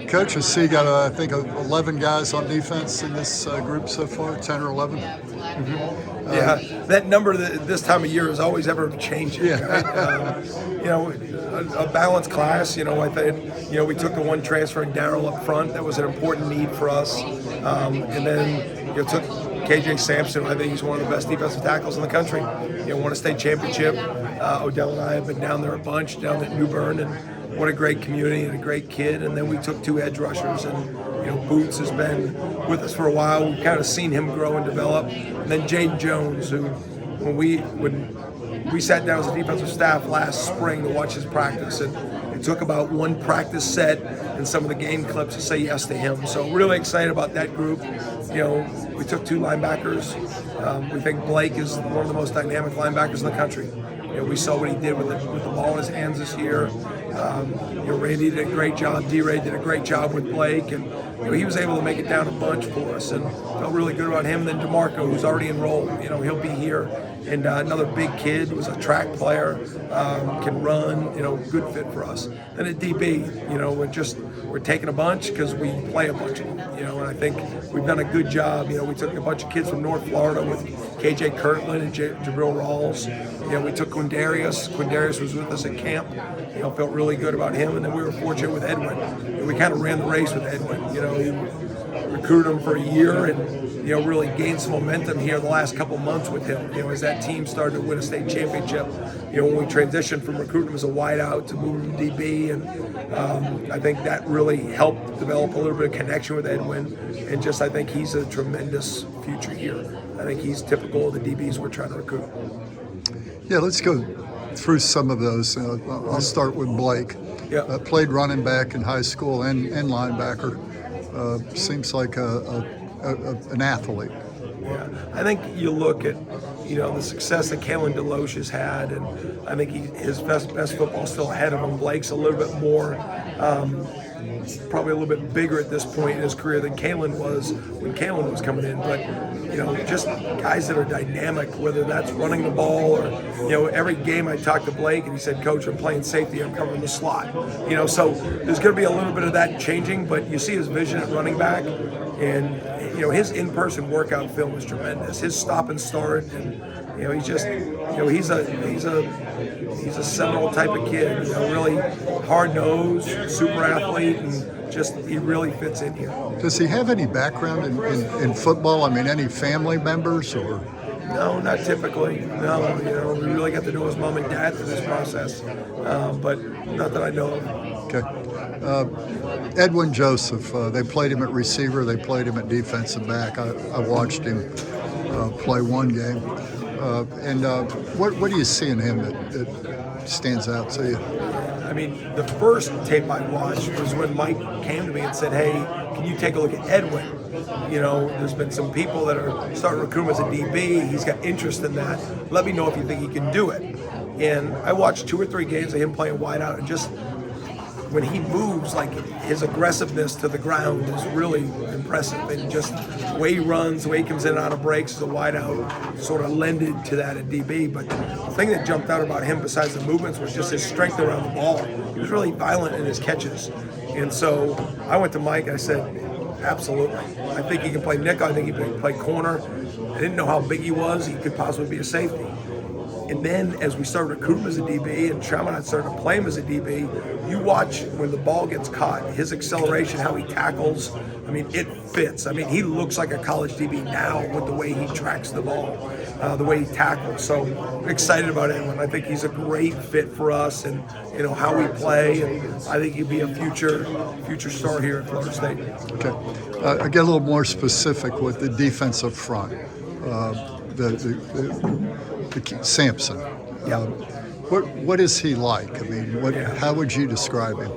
Coach, I see you got, I think, 11 guys on defense in this group so far, 10 or 11. Yeah, that number this time of year is always ever changing. Yeah. Right? A balanced class. I think we took the one transferring Darryl up front. That was an important need for us, and then took KJ Sampson. I think he's one of the best defensive tackles in the country. Won a state championship. Odell and I have been down there a bunch, down at New Bern, and what a great community and a great kid. And then we took two edge rushers, and Boots has been with us for a while. We've kind of seen him grow and develop. And then Jaden Jones, who when we sat down as a defensive staff last spring to watch his practice, and it took about one practice set and some of the game clips to say yes to him. So really excited about that group. We took two linebackers. We think Blake is one of the most dynamic linebackers in the country. We saw what he did with the ball in his hands this year. Randy did a great job. D-Ray did a great job with Blake, and he was able to make it down a bunch for us, and felt really good about him. And then DeMarco, who's already enrolled, he'll be here. And another big kid, was a track player, can run, good fit for us. Then at DB, we're taking a bunch because we play a bunch of them, and I think we've done a good job. We took a bunch of kids from North Florida with KJ Kirtland and Jabril Rawls. We took Quindarius. Quindarius was with us at camp. Felt really good about him. And then we were fortunate with Edwin. We kind of ran the race with Edwin. He recruited him for a year and, really gained some momentum here the last couple months with him. As that team started to win a state championship, when we transitioned from recruiting him as a wideout to moving to DB. And I think that really helped develop a little bit of connection with Edwin. And I think he's a tremendous future here. I think he's typical of the DBs we're trying to recruit. Yeah, let's go through some of those. I'll start with Blake. Yeah. Played running back in high school and linebacker. Seems like an athlete. Yeah, I think you look at the success that Kalen DeLoche has had, and I think his best football still ahead of him. Blake's a little bit more, probably a little bit bigger at this point in his career than Kalen was when Kalen was coming in. But just guys that are dynamic, whether that's running the ball or every game I talked to Blake and he said, "Coach, I'm playing safety, I'm covering the slot." So there's going to be a little bit of that changing, but you see his vision at running back, and his in-person workout film is tremendous. His stop and start, and he's just he's a Seminole type of kid. Really hard-nosed, super athlete, and he really fits in here. Does he have any background in football? I mean, any family members or? No, not typically. No, we really got to know his mom and dad through this process, but not that I know of. Okay. Edwin Joseph, they played him at receiver, they played him at defensive back. I watched him play one game. What do you see in him that stands out to you? I mean, the first tape I watched was when Mike came to me and said, "Hey, can you take a look at Edwin? There's been some people that are starting to recruit him as a DB. He's got interest in that. Let me know if you think he can do it." And I watched 2 or 3 games of him playing wideout, and just when he moves, like his aggressiveness to the ground is really impressive. And just the way he runs, the way he comes in and out of breaks as a wideout sort of lended to that at DB. But the thing that jumped out about him besides the movements was just his strength around the ball. He was really violent in his catches. And so I went to Mike and I said, absolutely. I think he can play nickel. I think he can play corner. I didn't know how big he was. He could possibly be a safety. And then as we started recruiting him as a DB and Chaminade started to play him as a DB, you watch when the ball gets caught, his acceleration, how he tackles, I mean, it fits. I mean, he looks like a college DB now with the way he tracks the ball, the way he tackles. So I'm excited about Edwin. I think he's a great fit for us and, how we play. And I think he'd be a future star here at Florida State. Okay. I get a little more specific with the defensive front. The Sampson. Yeah. What is he like? I mean, how would you describe him?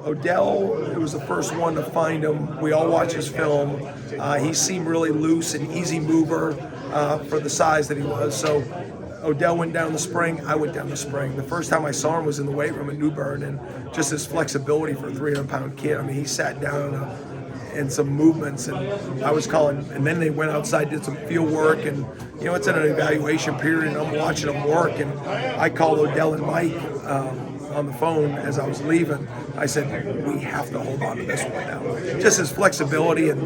Odell was the first one to find him. We all watch his film. He seemed really loose and easy mover for the size that he was. So Odell went down the spring. I went down the spring. The first time I saw him was in the weight room at New Bern, and just his flexibility for a 300-pound kid. I mean, he sat down and some movements, and I was calling, and then they went outside, did some field work, and it's in an evaluation period, and I'm watching them work, and I called Odell and Mike on the phone as I was leaving. I said, we have to hold on to this one now. Just his flexibility, and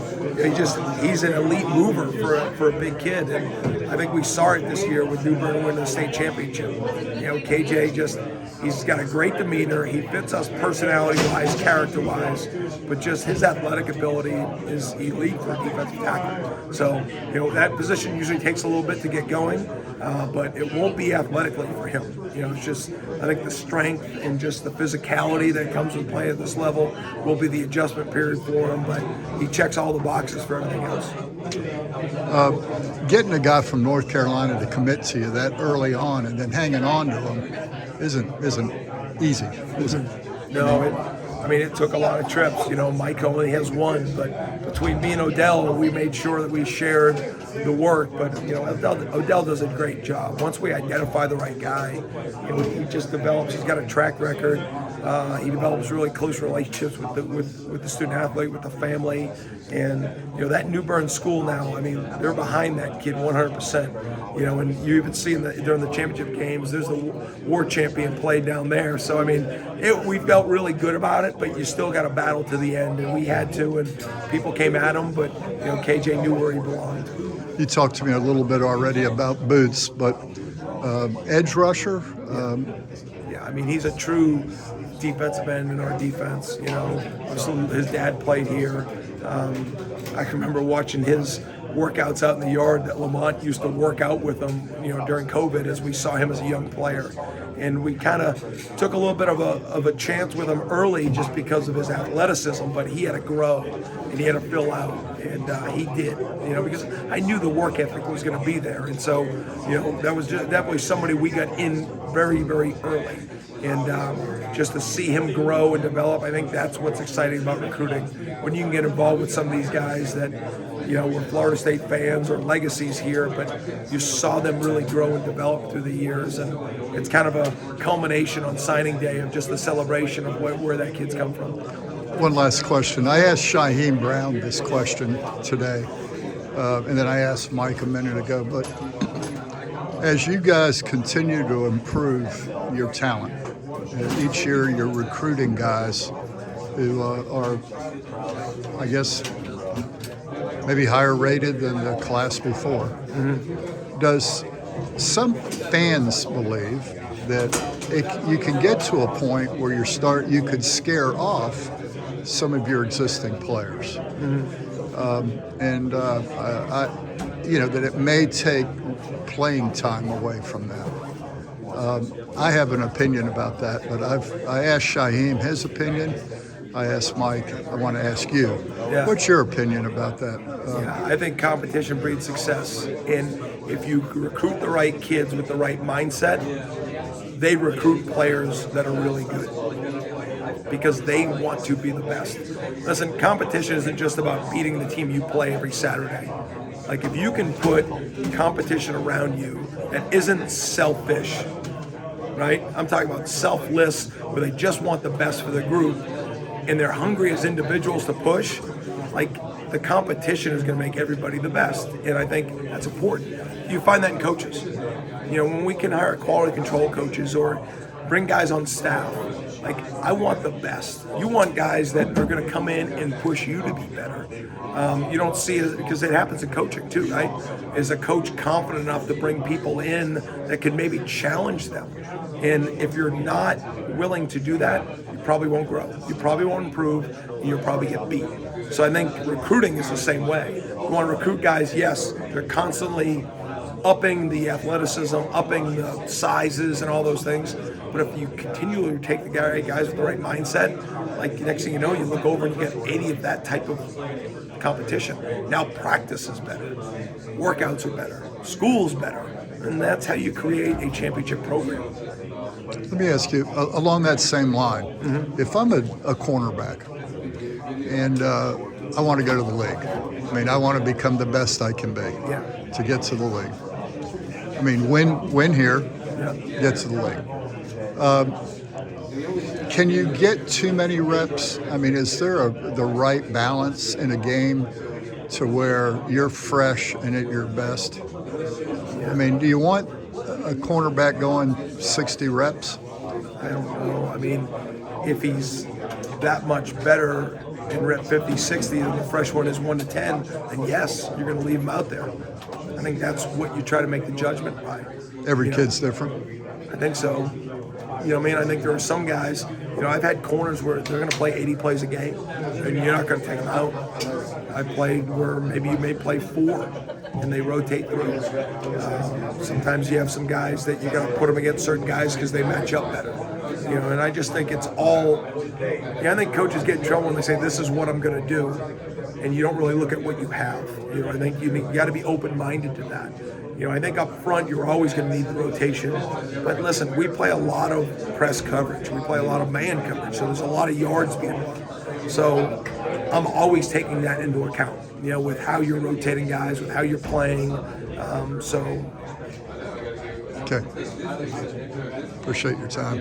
he's an elite mover for a big kid. And I think we saw it this year with New Bern winning the state championship. KJ he's got a great demeanor. He fits us personality-wise, character-wise, but just his athletic ability is elite for a defensive tackle. So, that position usually takes a little bit to get going, but it won't be athletically for him. It's just, I think the strength and just the physicality that comes with playing at this level will be the adjustment period for him, but he checks all the boxes for everything else. Getting a guy from North Carolina to commit to you that early on and then hanging on to him isn't easy, is it? No, it took a lot of trips. Mike only has one, but between me and Odell, we made sure that we shared the work. But Odell does a great job. Once we identify the right guy, he just develops. He's got a track record. He develops really close relationships with the student athlete, with the family, and that New Bern school now. They're behind that kid 100%. And you even see during the championship games, there's the war champion played down there. So we felt really good about it, but you still got to battle to the end, and we had to. And people came at him, but KJ knew where he belonged. You talked to me a little bit already about Boots, but edge rusher. He's a true defensive end in our defense. His dad played here. I can remember watching his workouts out in the yard that Lamont used to work out with him, during COVID, as we saw him as a young player. And we kind of took a little bit of a chance with him early just because of his athleticism, but he had to grow and he had to fill out, and he did, because I knew the work ethic was going to be there. And so, that was just definitely somebody we got in very, very early. And just to see him grow and develop, I think that's what's exciting about recruiting. When you can get involved with some of these guys that, were Florida State fans or legacies here, but you saw them really grow and develop through the years. And it's kind of a culmination on signing day of just the celebration of where that kid's come from. One last question. I asked Shaheem Brown this question today, and then I asked Mike a minute ago, but as you guys continue to improve your talent, each year you're recruiting guys who are, I guess, maybe higher rated than the class before. Mm-hmm. Does some fans believe that you can get to a point where you could scare off some of your existing players? Mm-hmm. That it may take playing time away from them. I have an opinion about that, but I asked Shaheem his opinion. I asked Mike, I want to ask you. Yeah. What's your opinion about that? I think competition breeds success. And if you recruit the right kids with the right mindset, they recruit players that are really good because they want to be the best. Listen, competition isn't just about beating the team you play every Saturday. Like, if you can put competition around you that isn't selfish, right? I'm talking about selfless, where they just want the best for the group, and they're hungry as individuals to push, like, the competition is going to make everybody the best. And I think that's important. You find that in coaches. When we can hire quality control coaches or bring guys on staff, like, I want the best. You want guys that are going to come in and push you to be better. You don't see it, because it happens in coaching too, right? Is a coach confident enough to bring people in that can maybe challenge them? And if you're not willing to do that, you probably won't grow. You probably won't improve, and you'll probably get beat. So I think recruiting is the same way. You want to recruit guys, yes, they're constantly upping the athleticism, upping the sizes and all those things. But if you continually take the guys with the right mindset, like, next thing you know, you look over and you get 80 of that type of competition. Now practice is better, workouts are better, school's better, and that's how you create a championship program. Let me ask you, along that same line, mm-hmm. If I'm a cornerback and I want to go to the league, I want to become the best I can be to get to the league. Win here, get to the league. Can you get too many reps? Is there the right balance in a game to where you're fresh and at your best? Do you want a cornerback going 60 reps? I don't know. I mean, if he's that much better in rep 50, 60 than the fresh one is 1 to 10, then yes, you're going to leave him out there. I think that's what you try to make the judgment by. Every You know, kid's different. I think so. You know what I mean? I think there are some guys, you know, I've had corners where they're going to play 80 plays a game, and you're not going to take them out. I've played where maybe you may play 4, and they rotate through. Sometimes you have some guys that you got to put them against certain guys because they match up better. You know, and I just think it's all. Yeah, I think coaches get in trouble when they say this is what I'm going to do, and you don't really look at what you have. You know, I think you got to be open-minded to that. You know, I think up front you're always going to need the rotation. But listen, we play a lot of press coverage. We play a lot of man coverage. So there's a lot of yards being run. So I'm always taking that into account, you know, with how you're rotating guys, with how you're playing. Okay. Appreciate your time.